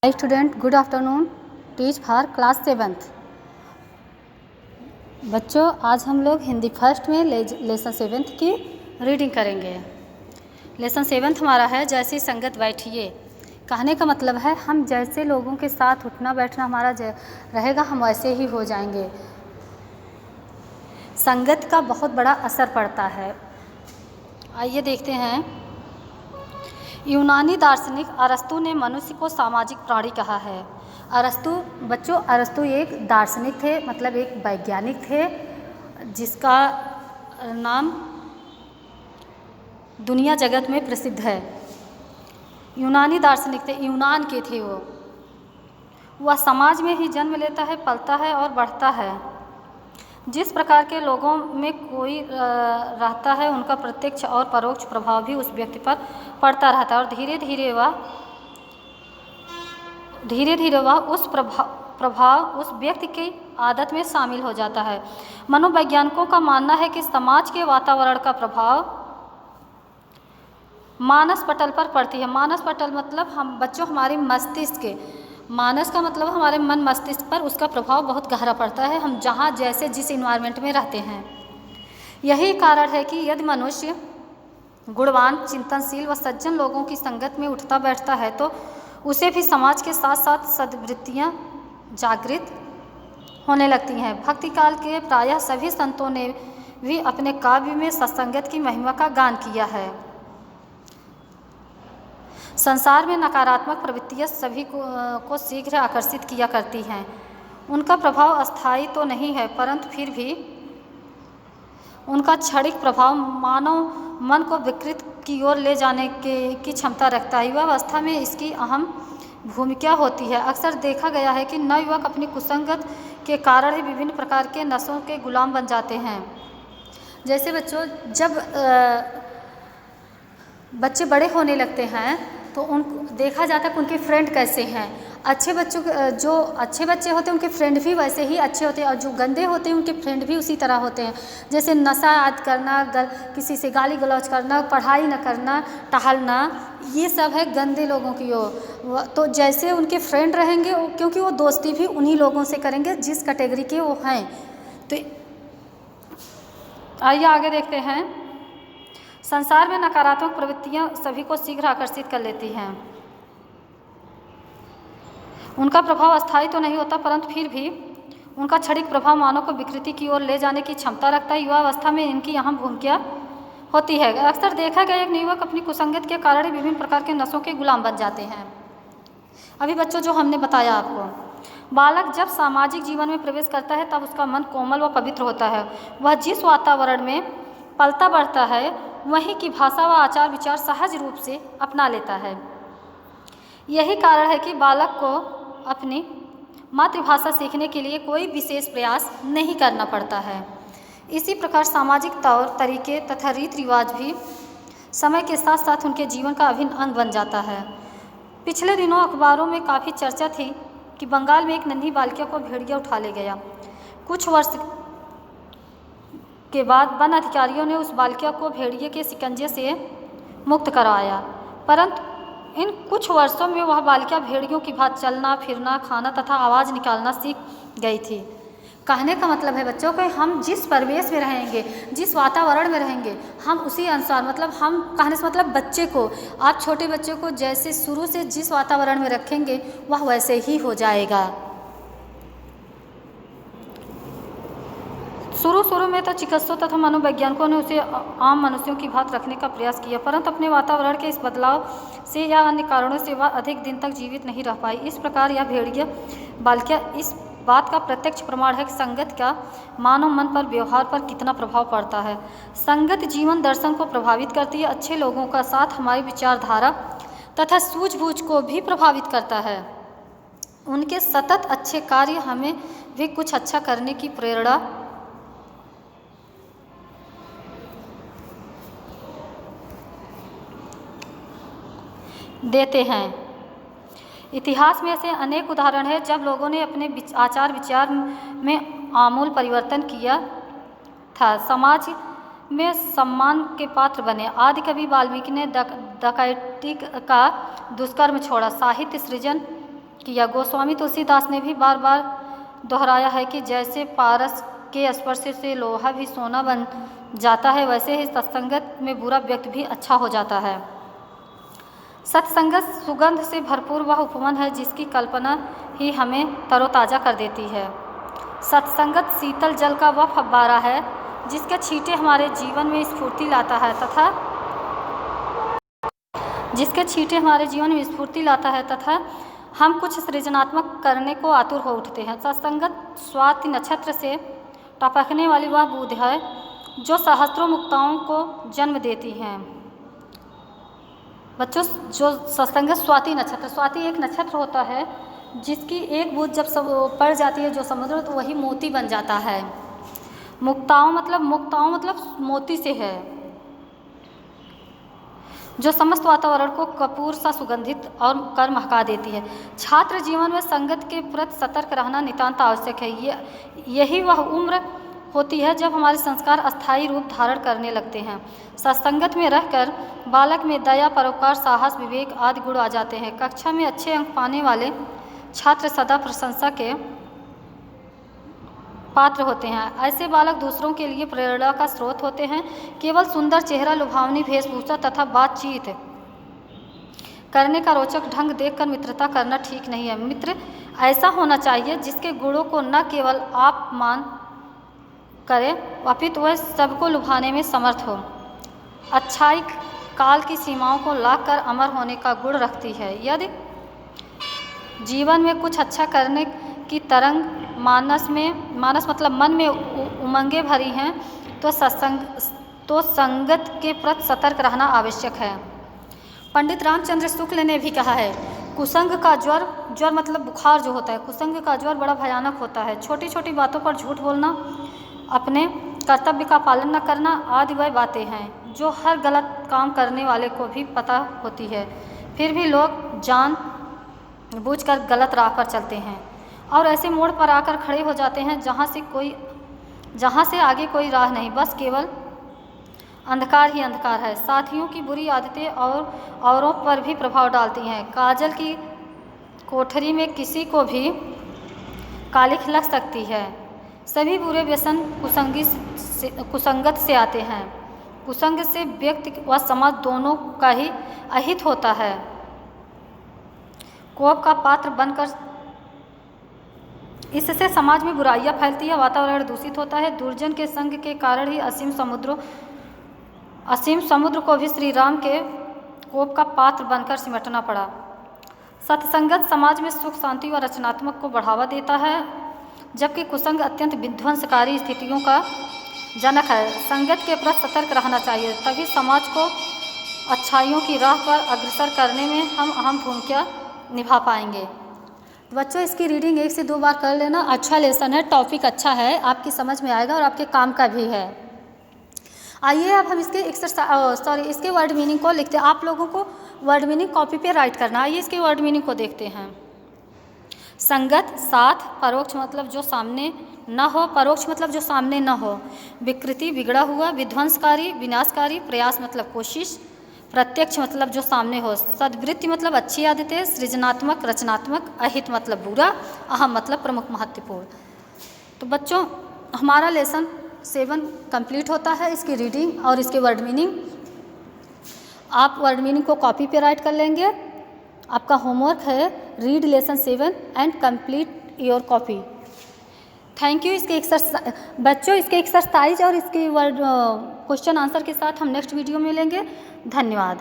Hi student, good afternoon. Teach for class 7th। बच्चों, आज हम लोग हिंदी फर्स्ट में लेसन 7th की रीडिंग करेंगे। लेसन 7th हमारा है जैसी संगत बैठिए। कहने का मतलब है हम जैसे लोगों के साथ उठना बैठना हमारा रहेगा, हम वैसे ही हो जाएंगे। संगत का बहुत बड़ा असर पड़ता है। आइए देखते हैं। यूनानी दार्शनिक अरस्तु ने मनुष्य को सामाजिक प्राणी कहा है। अरस्तु एक दार्शनिक थे, मतलब एक वैज्ञानिक थे जिसका नाम दुनिया जगत में प्रसिद्ध है। यूनानी दार्शनिक थे, यूनान के थे वो। वह समाज में ही जन्म लेता है, पलता है और बढ़ता है। जिस प्रकार के लोगों में कोई रहता है, उनका प्रत्यक्ष और परोक्ष प्रभाव भी उस व्यक्ति पर पड़ता रहता है और धीरे धीरे वह उस प्रभाव उस व्यक्ति की आदत में शामिल हो जाता है। मनोवैज्ञानिकों का मानना है कि समाज के वातावरण का प्रभाव मानस पटल पर पड़ती है। मानस पटल मतलब हमारे मस्तिष्क के, मानस का मतलब हमारे मन मस्तिष्क पर उसका प्रभाव बहुत गहरा पड़ता है, हम जहाँ जैसे जिस इन्वायरमेंट में रहते हैं। यही कारण है कि यदि मनुष्य गुणवान, चिंतनशील व सज्जन लोगों की संगत में उठता बैठता है तो उसे भी समाज के साथ साथ सद्वृत्तियाँ जागृत होने लगती हैं। भक्ति काल के प्रायः सभी संतों ने भी अपने काव्य में सत्संगत की महिमा का गान किया है। संसार में नकारात्मक प्रवृत्तियाँ सभी को शीघ्र आकर्षित किया करती हैं। उनका प्रभाव अस्थायी तो नहीं है, परंतु फिर भी उनका क्षणिक प्रभाव मानव मन को विकृत की ओर ले जाने की क्षमता रखता है। युवावस्था में इसकी अहम भूमिका होती है। अक्सर देखा गया है कि नवयुवक अपनी कुसंगत के कारण ही विभिन्न प्रकार के नशों के गुलाम बन जाते हैं। जैसे बच्चों, जब बच्चे बड़े होने लगते हैं तो उनको देखा जाता है कि उनके फ्रेंड कैसे हैं। जो अच्छे बच्चे होते हैं उनके फ्रेंड भी वैसे ही अच्छे होते हैं, और जो गंदे होते हैं उनके फ्रेंड भी उसी तरह होते हैं। जैसे नशा आदि करना, किसी से गाली गलौज करना, पढ़ाई न करना, टहलना, ये सब है गंदे लोगों की ओर। तो जैसे उनके फ्रेंड रहेंगे, क्योंकि वो दोस्ती भी उन्हीं लोगों से करेंगे जिस कैटेगरी के वो हैं। तो आइए आगे देखते हैं। संसार में नकारात्मक प्रवृत्तियां सभी को शीघ्र आकर्षित कर लेती हैं। उनका प्रभाव अस्थायी तो नहीं होता, परंतु फिर भी उनका क्षणिक प्रभाव मानव को विकृति की ओर ले जाने की क्षमता रखता है। युवावस्था में इनकी अहम भूमिका होती है। अक्सर देखा गया एक युवक अपनी कुसंगत के कारण विभिन्न प्रकार के नशों के गुलाम बन जाते हैं। अभी बच्चों जो हमने बताया आपको, बालक जब सामाजिक जीवन में प्रवेश करता है तब उसका मन कोमल व पवित्र होता है। वह जिस वातावरण में पलता बढ़ता है वहीं की भाषा व आचार विचार सहज रूप से अपना लेता है। यही कारण है कि बालक को अपनी मातृभाषा सीखने के लिए कोई विशेष प्रयास नहीं करना पड़ता है। इसी प्रकार सामाजिक तौर तरीके तथा रीति रिवाज भी समय के साथ साथ उनके जीवन का अभिन्न अंग बन जाता है। पिछले दिनों अखबारों में काफ़ी चर्चा थी कि बंगाल में एक नन्ही बालिका को भेड़िया उठा ले गया। कुछ वर्ष के बाद वन अधिकारियों ने उस बालिका को भेड़िए के शिकंजे से मुक्त करवाया, परंतु इन कुछ वर्षों में वह बालिका भेड़ियों की भांति चलना, फिरना, खाना तथा आवाज़ निकालना सीख गई थी। कहने का मतलब है बच्चों कि हम जिस परिवेश में रहेंगे, जिस वातावरण में रहेंगे, हम उसी अनुसार, मतलब हम कहने से मतलब बच्चे को, आप छोटे बच्चे को जैसे शुरू से जिस वातावरण में रखेंगे वह वैसे ही हो जाएगा। शुरू में तो चिकित्सकों तथा मनोवैज्ञानिकों ने उसे आम मनुष्यों की भांति रखने का प्रयास किया, परंतु अपने वातावरण के इस बदलाव से या अन्य कारणों से वह अधिक दिन तक जीवित नहीं रह पाई। इस प्रकार यह भेड़िया बालिका इस बात का प्रत्यक्ष प्रमाण है कि संगत का मानव मन पर, व्यवहार पर कितना प्रभाव पड़ता है। संगत जीवन दर्शन को प्रभावित करती है। अच्छे लोगों का साथ हमारी विचारधारा तथा सूझबूझ को भी प्रभावित करता है। उनके सतत अच्छे कार्य हमें भी कुछ अच्छा करने की प्रेरणा देते हैं। इतिहास में ऐसे अनेक उदाहरण हैं जब लोगों ने अपने आचार विचार में आमूल परिवर्तन किया था, समाज में सम्मान के पात्र बने। आदि कवि वाल्मीकि ने डकैती का दुष्कर्म छोड़ा, साहित्य सृजन किया। गोस्वामी तुलसीदास ने भी बार बार दोहराया है कि जैसे पारस के स्पर्श से लोहा भी सोना बन जाता है, वैसे ही सत्संगत में बुरा व्यक्ति भी अच्छा हो जाता है। सत्संगत सुगंध से भरपूर वह उपवन है जिसकी कल्पना ही हमें तरोताज़ा कर देती है। सत्संगत शीतल जल का वह फव्वारा है जिसके छींटे हमारे जीवन में स्फूर्ति लाता है तथा हम कुछ सृजनात्मक करने को आतुर हो उठते हैं। सत्संगत स्वाति नक्षत्र से टपकने वाली वह बूंद है जो सहस्त्रों मुक्ताओं को जन्म देती हैं। बच्चों, जो सत्संगत स्वाति एक नक्षत्र होता है जिसकी एक बूंद जब पड़ जाती है जो समुद्र, तो वही मोती बन जाता है। मुक्ताओं मतलब मोती से है, जो समस्त वातावरण को कपूर सा सुगंधित और कर महका देती है। छात्र जीवन में संगत के प्रति सतर्क रहना नितांत आवश्यक है। यही वह उम्र होती है जब हमारे संस्कार अस्थायी रूप धारण करने लगते हैं। सत्संगत में रहकर बालक में दया, परोपकार, साहस, विवेक आदि गुण आ जाते हैं। कक्षा में अच्छे अंक पाने वाले छात्र सदा प्रशंसा के पात्र होते हैं। ऐसे बालक दूसरों के लिए प्रेरणा का स्रोत होते हैं। केवल सुंदर चेहरा, लुभावनी वेशभूषा तथा बातचीत करने का रोचक ढंग देखकर मित्रता करना ठीक नहीं है। मित्र ऐसा होना चाहिए जिसके गुणों को न केवल आप मान करे, अपितु वह सबको लुभाने में समर्थ हो। अच्छाई काल की सीमाओं को लाकर अमर होने का गुण रखती है। यदि जीवन में कुछ अच्छा करने की तरंग मानस मतलब मन में उमंगे भरी हैं तो संगत के प्रति सतर्क रहना आवश्यक है। पंडित रामचंद्र शुक्ल ने भी कहा है, कुसंग का ज्वर मतलब बुखार जो होता है, कुसंग का ज्वर बड़ा भयानक होता है। छोटी छोटी बातों पर झूठ बोलना, अपने कर्तव्य का पालन न करना आदि वह बातें हैं जो हर गलत काम करने वाले को भी पता होती है, फिर भी लोग जान बूझकर गलत राह पर चलते हैं और ऐसे मोड़ पर आकर खड़े हो जाते हैं जहाँ से आगे कोई राह नहीं, बस केवल अंधकार ही अंधकार है। साथियों की बुरी आदतें और औरों पर भी प्रभाव डालती हैं। काजल की कोठरी में किसी को भी कालिख लग सकती है। सभी बुरे व्यसन कुसंगत से आते हैं। कुसंग से व्यक्ति व समाज दोनों का ही अहित होता है। कोप का पात्र बनकर इससे समाज में बुराइयां फैलती है, वातावरण दूषित होता है। दुर्जन के संग के कारण ही असीम समुद्र को भी श्री राम के कोप का पात्र बनकर सिमटना पड़ा। सत्संगत समाज में सुख, शांति और रचनात्मक को बढ़ावा देता है, जबकि कुसंग अत्यंत विध्वंसकारी स्थितियों का जनक है। संगत के प्रति सतर्क रहना चाहिए, तभी समाज को अच्छाइयों की राह पर अग्रसर करने में हम अहम भूमिका निभा पाएंगे। बच्चों, इसकी रीडिंग 1 से 2 बार कर लेना। अच्छा लेसन है, टॉपिक अच्छा है, आपकी समझ में आएगा और आपके काम का भी है। आइए अब हम इसके वर्ड मीनिंग को लिखते हैं। आप लोगों को वर्ड मीनिंग कॉपी पे राइट करना। आइए इसके वर्ड मीनिंग को देखते हैं। संगत, साथ, परोक्ष मतलब जो सामने न हो, परोक्ष मतलब जो सामने न हो। विकृति, बिगड़ा हुआ, विध्वंसकारी, विनाशकारी। प्रयास मतलब कोशिश। प्रत्यक्ष मतलब जो सामने हो। सद्वृत्ति मतलब अच्छी आदतें। सृजनात्मक, रचनात्मक। अहित मतलब बुरा। अहम मतलब प्रमुख, महत्वपूर्ण। तो बच्चों, हमारा लेसन 7 कंप्लीट होता है। इसकी रीडिंग और इसके वर्ड मीनिंग आप वर्ड मीनिंग को कॉपी पे राइट कर लेंगे। आपका होमवर्क है read lesson 7 and complete your copy. Thank you. बच्चों, इसके एक्सरसाइज और इसके वर्ड क्वेश्चन आंसर के साथ हम नेक्स्ट वीडियो में मिलेंगे। धन्यवाद।